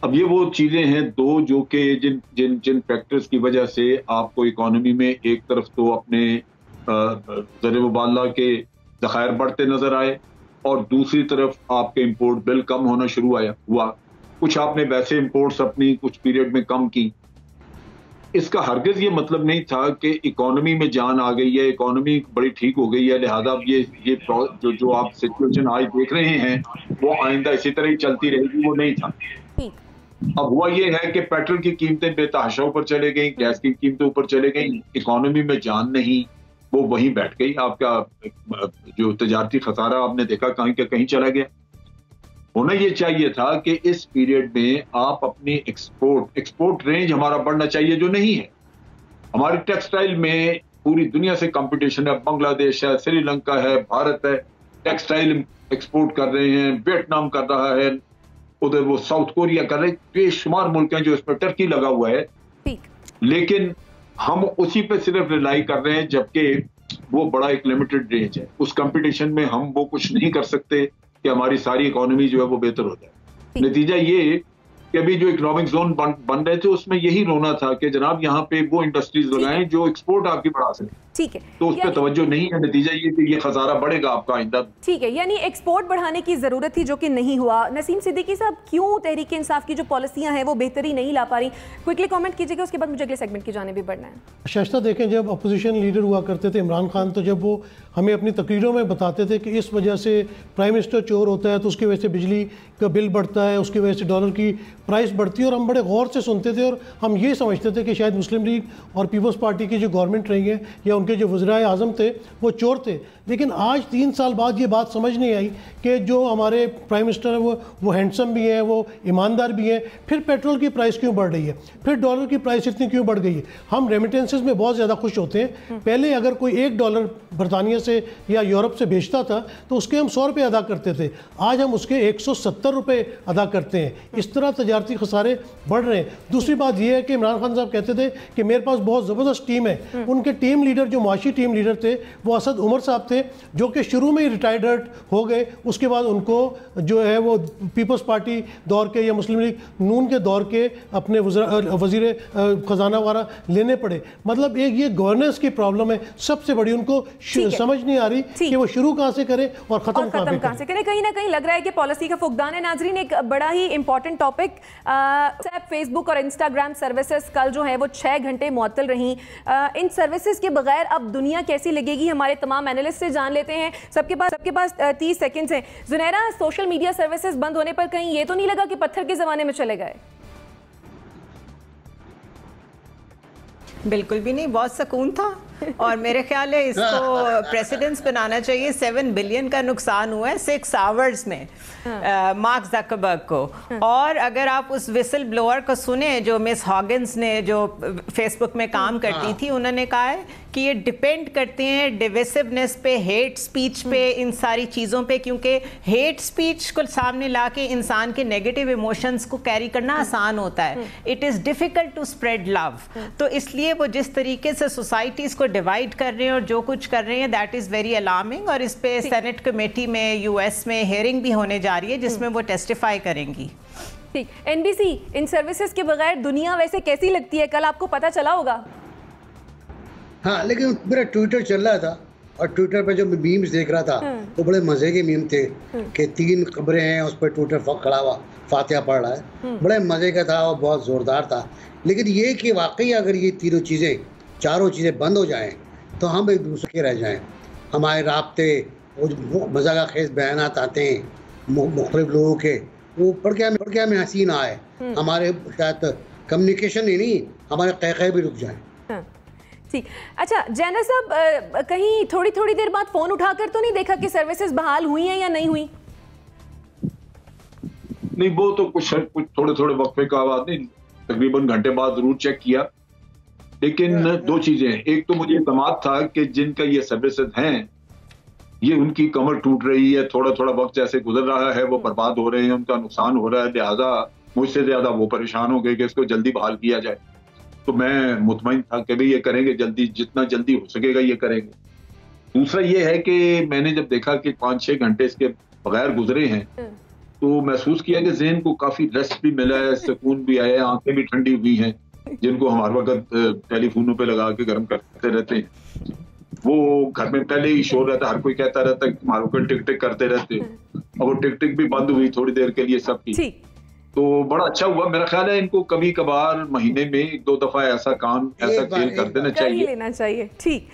अब ये वो चीजें हैं दो जो कि जिन फैक्टर्स की वजह से आपको इकोनॉमी में एक तरफ तो अपने ज़र मुबादला के ज़खायर बढ़ते नजर आए और दूसरी तरफ आपके इंपोर्ट बिल कम होना शुरू हुआ। कुछ आपने वैसे इंपोर्ट्स अपनी कुछ पीरियड में कम की। इसका हरगिज ये मतलब नहीं था कि इकोनॉमी में जान आ गई है, इकोनॉमी बड़ी ठीक हो गई है, लिहाजा अब ये जो आप सिचुएशन आज देख रहे हैं वो आइंदा इसी तरह ही चलती रहेगी, वो नहीं था। अब हुआ ये है कि पेट्रोल की कीमतें बेतहाशा ऊपर चले गई, गैस की कीमतें ऊपर चले गई, इकोनॉमी में जान नहीं, वो वहीं बैठ गई। आपका जो तजारती खसारा आपने देखा कहीं का कहीं चला गया। होना ये चाहिए था कि इस पीरियड में आप अपनी एक्सपोर्ट रेंज हमारा बढ़ना चाहिए, जो नहीं है। हमारी टेक्सटाइल में पूरी दुनिया से कंपटीशन है, बांग्लादेश है, श्रीलंका है, भारत है, टेक्सटाइल एक्सपोर्ट कर रहे हैं, वियतनाम कर रहा है, उधर वो साउथ कोरिया कर रहे हैं, बेशुमार मुल्क हैं जो इसमें, टर्की लगा हुआ है। लेकिन हम उसी पे सिर्फ रिलाई कर रहे हैं, जबकि वो बड़ा एक लिमिटेड रेंज है। उस कंपटीशन में हम वो कुछ नहीं कर सकते कि हमारी सारी इकोनॉमी जो है वो बेहतर हो जाए। नतीजा ये कि अभी जो इकोनॉमिक जोन बन रहे थे उसमें यही रोना था कि जनाब यहाँ पे वो इंडस्ट्रीज लगाएं जो एक्सपोर्ट आपकी बढ़ा सके। ठीक है, तो उस पर तवज्जो नहीं है। नतीजा ये कि ये खसारा बढ़ेगा आपका आइंदा। ठीक है, यानी एक्सपोर्ट बढ़ाने की जरूरत थी जो कि नहीं हुआ। नसीम सिद्दीकी साहब, क्यों तहरीक इंसाफ की जो पॉलिसियां हैं वो बेहतरी नहीं ला पा रही? क्विकली कमेंट कीजिएगा, उसके बाद मुझे अगले सेगमेंट की जाने भी बढ़ना है। शाइस्ता, देखें, जब अपोजिशन लीडर हुआ करते थे इमरान खान, तो जब वो हमें अपनी तकरीरों में बताते थे कि इस वजह से प्राइम मिनिस्टर चोर होता है तो उसकी वजह से बिजली का बिल बढ़ता है, उसकी वजह से डॉलर की प्राइस बढ़ती है, और हम बड़े गौर से सुनते थे और हम ये समझते थे कि शायद मुस्लिम लीग और पीपल्स पार्टी की जो गवर्नमेंट रही है या उनके जो वज़ीर आज़म थे वो चोर थे। लेकिन आज 3 साल बाद ये बात समझ नहीं आई कि जो हमारे प्राइम मिनिस्टर हैं वो हैंडसम भी हैं, वो ईमानदार भी हैं। फिर पेट्रोल की प्राइस क्यों बढ़ रही है, फिर डॉलर की प्राइस इतनी क्यों बढ़ गई है? हम रेमिटेंसेस में बहुत ज़्यादा खुश होते हैं। पहले अगर कोई $1 बरतानिया से या यूरोप से भेजता था तो उसके हम 100 रुपये अदा करते थे, आज हम उसके 170 रुपये अदा करते हैं। इस तरह तजारती खसारे बढ़ रहे हैं। दूसरी बात यह है कि इमरान खान साहब कहते थे कि मेरे पास बहुत ज़बरदस्त टीम है। उनके टीम लीडर, जो मुआशी टीम लीडर थे, वो असद उमर साहब थे, जो कि शुरू में ही रिटायर्ड हो गए। उसके बाद उनको जो है वो पीपल्स पार्टी दौर के या मुस्लिम लीग नून के दौर के अपने वज़ीर ख़जाना वगैरह लेने पड़े। मतलब एक ये गवर्नेंस की प्रॉब्लम है सबसे बड़ी। उनको समझ नहीं आ रही कि वो शुरू कहाँ से करें और ख़त्म कहाँ से करें। कहीं ना कहीं लग रहा है कि पॉलिसी का फुकदान है। नाजरीन, एक बड़ा ही इंपॉर्टेंट टॉपिक, फेसबुक और इंस्टाग्राम सर्विसेज कल जो है वो 6 घंटे मुअत्तल रही। इन सर्विसेज के बगैर अब दुनिया कैसी लगेगी, हमारे तमाम एनालिस्ट से जान लेते हैं। सबके पास 30 सेकंड्स हैं। जुनैरा, सोशल मीडिया सर्विसेज बंद होने पर कहीं ये तो नहीं लगा कि पत्थर के ज़माने में चले गए? बिल्कुल भी नहीं, बहुत सुकून था। और मेरे ख्याल है इसको प्रेसिडेंट्स बनाना चाहिए। 7 बिलियन का नुकसान हुआ है 6 आवर्स में मार्क ज़करबर्ग को। और अगर आप उस विसल ब्लोअर को सुने जो मिस हॉगिन्स ने, जो फेसबुक में काम करती थी, उन्होंने कहा है कि ये डिपेंड करते हैं डिविसिवनेस पे, हेट स्पीच पे, इन सारी चीज़ों पे, क्योंकि हेट स्पीच को सामने ला के इंसान के नेगेटिव इमोशंस को कैरी करना आसान होता है। It is difficult to spread love. तो इसलिए वो जिस तरीके से सोसाइटीज़ को डिवाइड कर रहे हैं और जो कुछ कर रहे हैं, दैट इज़ वेरी अलार्मिंग। और इस पे सेनेट कमेटी में US में हेयरिंग भी होने जा रही है जिसमें वो टेस्टिफाई करेंगी। ठीक, NBC, इन सर्विसेज के बगैर दुनिया वैसे कैसी लगती है? कल आपको पता चला होगा। हाँ, लेकिन मेरा ट्विटर चल रहा था और ट्विटर पे जो मैं मीम्स देख रहा था वो बड़े मजे के मीम थे कि 3 कब्रें हैं, उस पर ट्विटर खड़ा हुआ फातिहा पढ़ रहा है। बड़े मजे का था और बहुत ज़ोरदार था। लेकिन ये कि वाकई अगर ये चारों चीज़ें बंद हो जाएं तो हम एक दूसरे के रह जाएं। हमारे राब्ते, मज़ाक़ खेज़ बयानात आते हैं मुख्तलिफ लोगों के, वो पढ़ के हमें हंसी ना आए। हमारे शायद कम्युनिकेशन ही नहीं, हमारे क़हक़हे भी रुक जाएं। ठीक, अच्छा जैना साहब, कहीं थोड़ी देर बाद फ़ोन उठाकर तो नहीं देखा कि सर्विसेज बहाल हुई हैं या नहीं हुई? नहीं, वो तो कुछ थोड़े वक्फे का बाद नहीं, तकरीबन घंटे बाद जरूर चेक किया। लेकिन 2 चीजें हैं। एक तो मुझे इत्मीनान था कि जिनका ये सर्विसेज हैं, ये उनकी कमर टूट रही है, थोड़ा वक्त जैसे गुजर रहा है, वो बर्बाद हो रहे हैं, उनका नुकसान हो रहा है, लिहाजा मुझसे ज्यादा वो परेशान हो गए कि इसको जल्दी बहाल किया जाए। तो मैं मुतमईन था कि भाई ये करेंगे जल्दी, जितना जल्दी हो सकेगा ये करेंगे। दूसरा ये है कि मैंने जब देखा कि 5-6 घंटे इसके बगैर गुजरे हैं तो महसूस किया कि ज़हन को काफी रेस्ट भी मिला है, सुकून भी आया है, आंखें भी ठंडी हुई हैं, जिनको हमारे वक्त टेलीफोनों पे लगा के गर्म करते रहते हैं। वो घर में पहले ही शोर रहता, हर कोई कहता रहता है हमारे को टिक टिक करते रहते, और वो टिक टिक भी बंद हुई थोड़ी देर के लिए सबकी। तो बड़ा अच्छा हुआ। मेरा ख्याल है इनको कभी कभार महीने में 1-2 दफा ऐसा काम, ऐसा खेल कर देना चाहिए, लेना चाहिए। ठीक,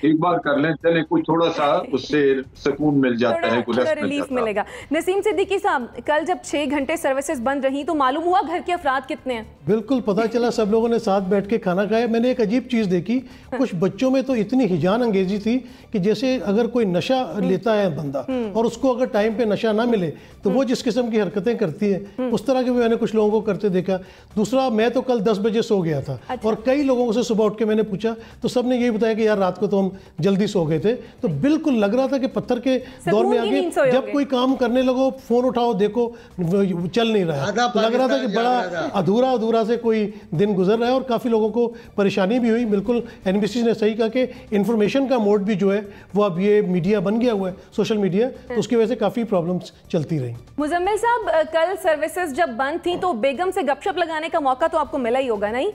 एक बार कर लें, चले कुछ थोड़ा सा उससे सुकून मिल जाता है, थोड़ा रिलीफ मिलेगा। नसीम सिद्दीकी साहब, कल जब 6 घंटे सर्विसेज बंद रही तो मालूम हुआ घर के अफराद कितने हैं? बिल्कुल पता चला, सब लोगों ने साथ बैठ के खाना खाया। मैंने एक अजीब चीज़ देखी, कुछ बच्चों में तो इतनी हिजान अंगेजी थी कि जैसे अगर कोई नशा लेता है बंदा और उसको अगर टाइम पे नशा ना मिले तो वो जिस किस्म की हरकतें करती है, उस तरह के भी मैंने कुछ लोगों को करते देखा। दूसरा, मैं तो कल 10 बजे सो गया था। अच्छा। और कई लोगों से सुबह उठ के मैंने पूछा तो सब ने यही बताया कि यार रात को तो हम जल्दी सो गए थे। तो बिल्कुल लग रहा था कि पत्थर के दौर में आगे जब कोई काम करने लगो, फोन उठाओ, देखो चल नहीं रहा है, तो लग रहा था कि बड़ा अधूरा से कोई दिन गुजर रहा है और काफ़ी लोगों को परेशानी भी हुई। बिल्कुल एनबीसी ने सही कहा कि इंफॉर्मेशन का मोड भी जो है वो अब ये मीडिया बन गया हुआ है, सोशल मीडिया, तो उसकी वजह से काफ़ी प्रॉब्लम्स चलती रही। मुजम्मिल साहब, कल सर्विसेज जब बंद थी तो बेगम से गपशप लगाने का मौका तो आपको मिला ही होगा, नहीं?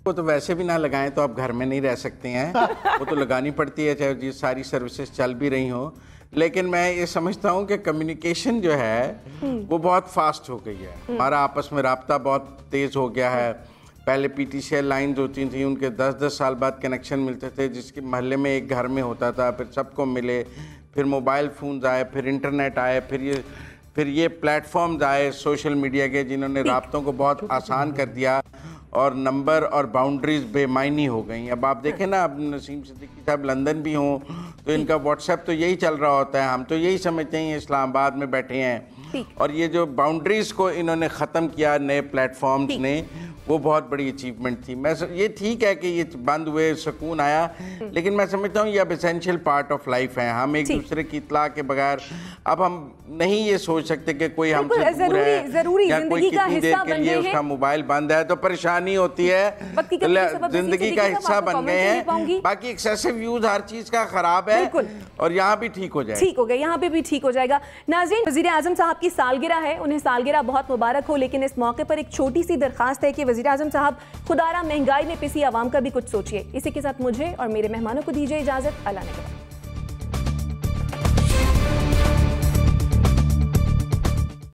वो तो वैसे भी ना लगाएं तो आप घर में नहीं रह सकते हैं, वो तो लगानी पड़ती है चाहे ये सारी सर्विसेज चल भी रही हो। लेकिन मैं ये समझता हूँ कि कम्युनिकेशन जो है वो बहुत फास्ट हो गई है, हमारा आपस में राब्ता बहुत तेज़ हो गया है। पहले PTCL लाइन्स होती थी, उनके 10-10 साल बाद कनेक्शन मिलते थे, जिसके महल्ले में एक घर में होता था, फिर सबको मिले, फिर मोबाइल फ़ोन्स आए, फिर इंटरनेट आए, फिर ये प्लेटफॉर्म्स आए सोशल मीडिया के, जिन्होंने राब्तों को बहुत आसान कर दिया और नंबर और बाउंड्रीज बेमायनी हो गई। अब आप देखें ना, अब नसीम सिद्दीकी साहब लंदन भी हों तो इनका व्हाट्सएप तो यही चल रहा होता है, हम तो यही समझते हैं इस्लामाबाद में बैठे हैं। और ये जो बाउंड्रीज को इन्होंने ख़त्म किया नए प्लेटफॉर्म्स ने, वो बहुत बड़ी अचीवमेंट थी। मैं ये ठीक है कि ये बंद हुए, सुकून आया, लेकिन मैं समझता हूँ ये अब एसेंशियल पार्ट ऑफ लाइफ है। हम एक दूसरे की इत्तला के बगैर अब हम नहीं ये सोच सकते कि कोई हमसे दूर है या कोई कितनी देर के लिए उसका मोबाइल बंद है तो परेशानी होती है, जिंदगी का हिस्सा बन गए हैं। बाकी एक्सेसिव यूज हर चीज का खराब है और यहाँ भी ठीक हो जाएगा, ठीक हो गया, यहाँ पे भी ठीक हो जाएगा। नाज़रीन, वज़ीर आज़म साहब की सालगिरह है, उन्हें सालगिरह बहुत मुबारक हो, लेकिन इस मौके पर एक छोटी सी दरखास्त है कि वज़ीर आज़म साहब खुदारा महंगाई में पिसी आवाम का भी कुछ सोचिए। इसी के साथ मुझे और मेरे मेहमानों को दीजिए इजाजत। अल्लाह ने